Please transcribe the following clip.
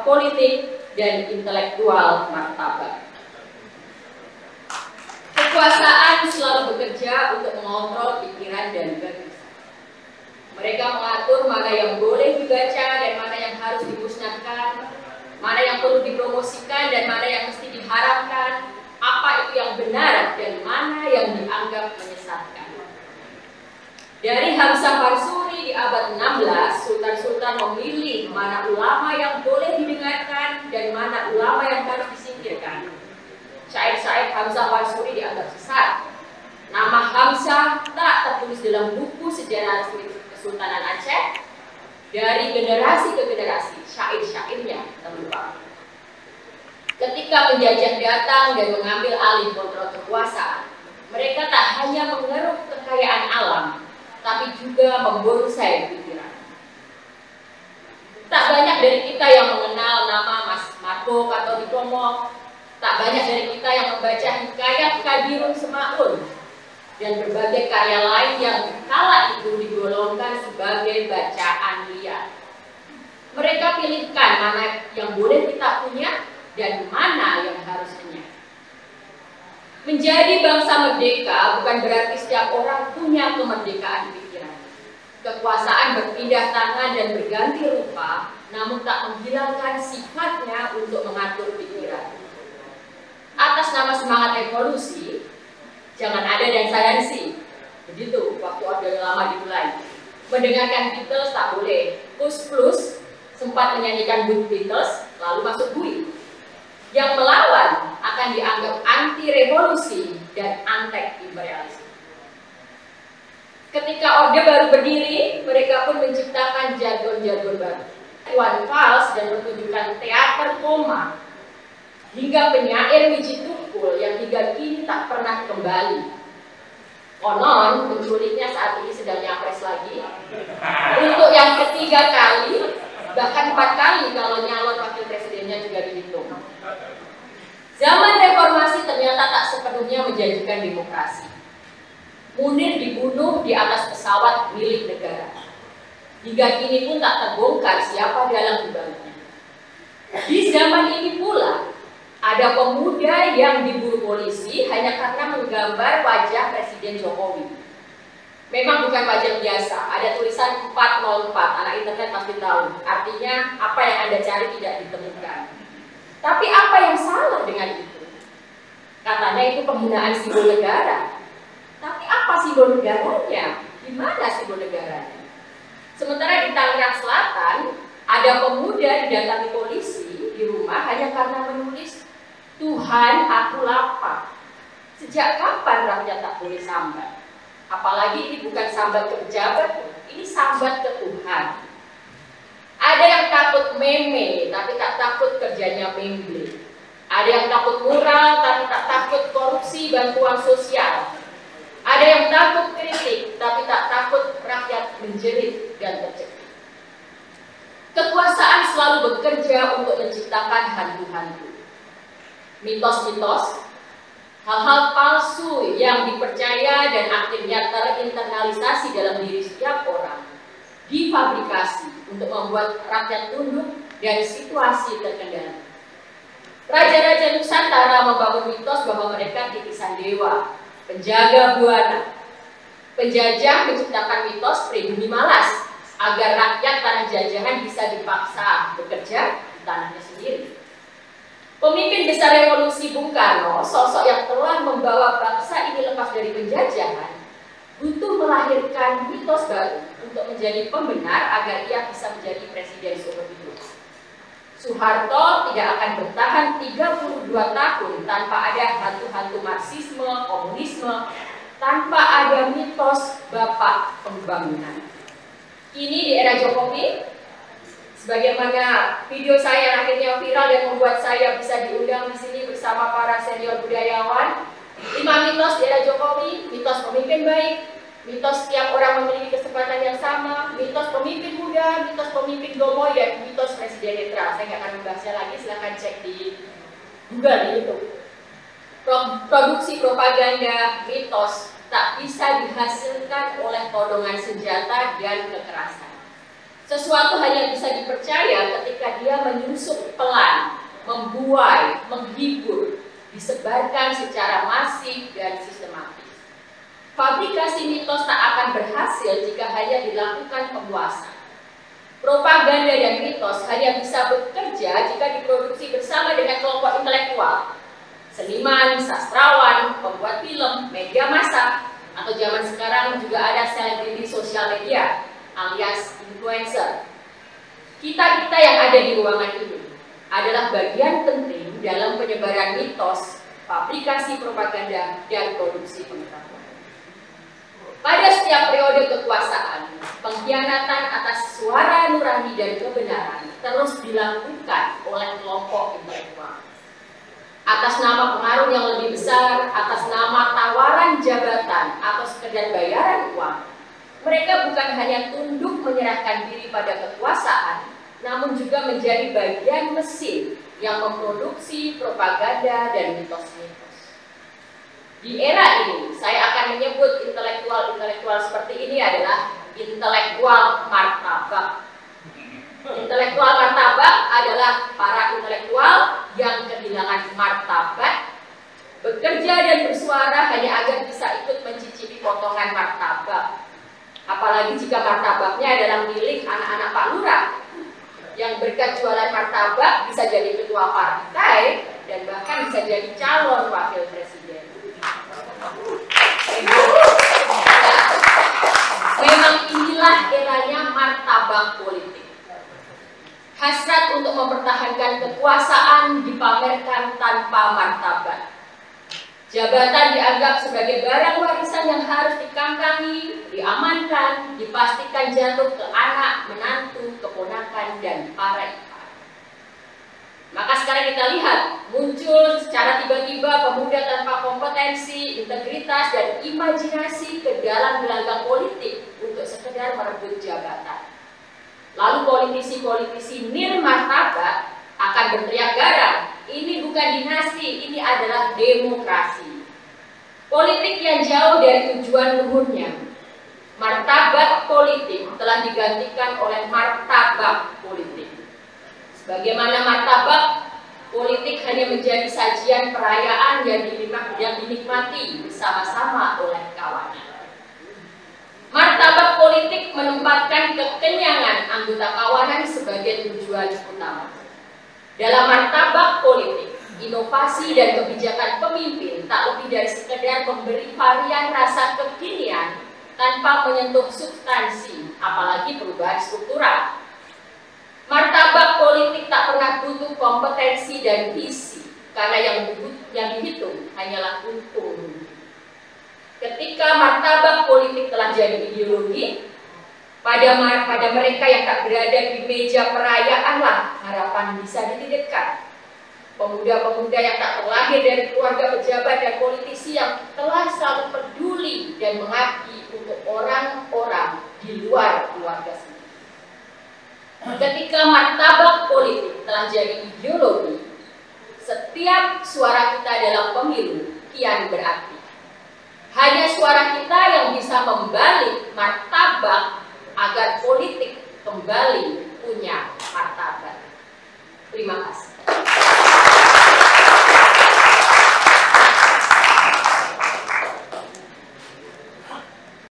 politik dan intelektual martabat. Kekuasaan selalu bekerja untuk mengontrol pikiran dan gagasan. Mereka mengatur mana yang boleh dibaca dan mana yang harus dimusnahkan, mana yang perlu dipromosikan dan mana yang mesti diharapkan, apa itu yang benar dan mana yang dianggap menyesatkan. Dari Hamzah Mansuri di abad 16, sultan-sultan memilih mana ulama yang boleh didengarkan dan mana ulama yang harus disingkirkan. Syair-syair Hamzah Mansuri dianggap sesat. Nama Hamzah tak tertulis dalam buku sejarah Kesultanan Aceh. Dari generasi ke generasi, syair-syairnya terlupa. Ketika penjajah datang dan mengambil alih kontrol kekuasaan, mereka tak hanya mengeruk kekayaan alam, tapi juga membonsai pikiran. Tak banyak dari kita yang mengenal nama Mas Marco atau Dikomo. Tak banyak dari kita yang membaca hikayat Kadirun Semaun dan berbagai karya lain yang kala itu digolongkan sebagai bacaan liar. Mereka pilihkan mana yang boleh kita punya dan mana yang harus punya. Menjadi bangsa merdeka bukan berarti setiap orang punya kemerdekaan pikiran. Kekuasaan berpindah tangan dan berganti rupa, namun tak menghilangkan sifatnya untuk mengatur pikiran. Atas nama semangat evolusi, jangan ada dan sayansi. Begitu waktu Orde Lama dimulai. Mendengarkan Beatles tak boleh. Plus sempat menyanyikan Good Beatles, lalu masuk bui. Yang melawan akan dianggap anti revolusi dan anti imperialisme. Ketika Orde baru berdiri, mereka pun menciptakan jargon-jargon baru. Iwan Fals dan pertunjukan teater koma, hingga penyair Wiji Tukul yang hingga kini tak pernah kembali. Konon penculiknya saat ini sedang nyapres lagi. Untuk yang ketiga kali, bahkan 4 kali kalau nyalon wakil presidennya juga dihitung. Zaman reformasi ternyata tak sepenuhnya menjanjikan demokrasi. Munir dibunuh di atas pesawat milik negara. Hingga kini pun tak terbongkar siapa dalang dibaliknya. Di zaman ini pula, ada pemuda yang diburu polisi hanya karena menggambar wajah Presiden Jokowi. Memang bukan wajah biasa, ada tulisan 404, anak internet pasti tahu. Artinya apa yang Anda cari tidak ditemukan. Tapi apa yang salah dengan itu? Katanya itu penghinaan simbol negara. Tapi apa simbol negaranya? Di mana simbol negaranya? Sementara di Tangerang Selatan, ada pemuda didatangi polisi di rumah hanya karena menulis Tuhan, aku lapar. Sejak kapan rakyat tak boleh sambat? Apalagi ini bukan sambat ke pejabat, ini sambat ke Tuhan. Ada yang takut meme, tapi tak takut kerjanya meme. Ada yang takut mural, tapi tak takut korupsi bantuan sosial. Ada yang takut kritik, tapi tak takut rakyat menjerit dan tercekik. Kekuasaan selalu bekerja untuk menciptakan hantu-hantu. Mitos-mitos, hal-hal palsu yang dipercaya dan akhirnya terinternalisasi dalam diri setiap orang, difabrikasi untuk membuat rakyat tunduk dan situasi terkendali. Raja-raja Nusantara membangun mitos bahwa mereka titisan dewa, penjaga buana. Penjajah menciptakan mitos pribumi malas agar rakyat tanah jajahan bisa dipaksa bekerja di tanahnya sendiri. Pemimpin besar revolusi Bung Karno, sosok yang telah membawa bangsa ini lepas dari penjajahan, butuh melahirkan mitos baru untuk menjadi pembenar agar ia bisa menjadi presiden seumur hidup. Soeharto tidak akan bertahan 32 tahun tanpa ada hantu-hantu Marxisme, komunisme, tanpa ada mitos Bapak Pembangunan. Kini di era Jokowi, sebagaimana video saya yang akhirnya viral dan membuat saya bisa diundang di sini bersama para senior budayawan. 5 mitos di era Jokowi: mitos pemimpin baik, mitos setiap orang memiliki kesempatan yang sama, mitos pemimpin muda, mitos pemimpin gemoy, dan mitos presiden netral. Saya nggak akan membahasnya lagi, silahkan cek di Google itu. Produksi propaganda mitos tak bisa dihasilkan oleh todongan senjata dan kekerasan. Sesuatu hanya bisa dipercaya ketika dia menyusup pelan, membuai, menghibur, disebarkan secara masif dan sistematis. Fabrikasi mitos tak akan berhasil jika hanya dilakukan penguasa. Propaganda dan mitos hanya bisa bekerja jika diproduksi bersama dengan kelompok intelektual, seniman, sastrawan, pembuat film, media massa, atau zaman sekarang juga ada selebriti sosial media alias influencer. Kita-kita yang ada di ruangan ini adalah bagian penting dalam penyebaran mitos, fabrikasi propaganda, dan produksi pengetahuan. Pada setiap periode kekuasaan, pengkhianatan atas suara nurani dan kebenaran terus dilakukan oleh kelompok intelektual. Atas nama pengaruh yang lebih besar, atas nama tawaran jabatan atau sekedar bayaran uang, mereka bukan hanya tunduk menyerahkan diri pada kekuasaan, namun juga menjadi bagian mesin yang memproduksi propaganda dan mitos-mitos. Di era ini, saya akan menyebut intelektual-intelektual seperti ini adalah intelektual martabak. Intelektual martabak adalah para intelektual yang kehilangan martabat, bekerja dan bersuara hanya agar bisa ikut mencicipi potongan martabak. Apalagi jika martabaknya adalah milik anak-anak Pak Lurah, yang berkat jualan martabak bisa jadi ketua partai dan bahkan bisa jadi calon wakil presiden. Memang inilah eranya martabak politik. Hasrat untuk mempertahankan kekuasaan dipamerkan tanpa martabat. Jabatan dianggap sebagai barang warisan yang harus dikangkangi, diamankan, dipastikan jatuh ke anak, menantu, keponakan, dan para ipar. Maka sekarang kita lihat, muncul secara tiba-tiba pemuda tanpa kompetensi, integritas, dan imajinasi ke dalam gelanggang politik untuk sekedar merebut jabatan. Lalu politisi-politisi nirmartabat akan berteriak garang, ini bukan dinasti, ini adalah demokrasi. Politik yang jauh dari tujuan luhurnya. Martabat politik telah digantikan oleh martabak politik. Sebagaimana martabak politik hanya menjadi sajian perayaan yang dinikmati bersama-sama oleh kawanan. Martabak politik menempatkan kekenyangan anggota kawanan sebagai tujuan utama. Dalam martabak politik, inovasi dan kebijakan pemimpin tak lebih dari sekedar memberi varian rasa kekinian tanpa menyentuh substansi, apalagi perubahan struktural. Martabak politik tak pernah butuh kompetensi dan visi, karena yang dihitung hanyalah untung. Ketika martabak politik telah jadi ideologi, pada mereka yang tak berada di meja perayaanlah harapan bisa dititipkan. Pemuda-pemuda yang tak terlahir dari keluarga pejabat dan politisi yang telah selalu peduli dan mengabdi untuk orang-orang di luar keluarga sendiri. Ketika martabak politik telah jadi ideologi, setiap suara kita dalam pemilu kian berarti. Hanya suara kita yang bisa membalik martabak agar politik kembali punya martabat. Terima kasih.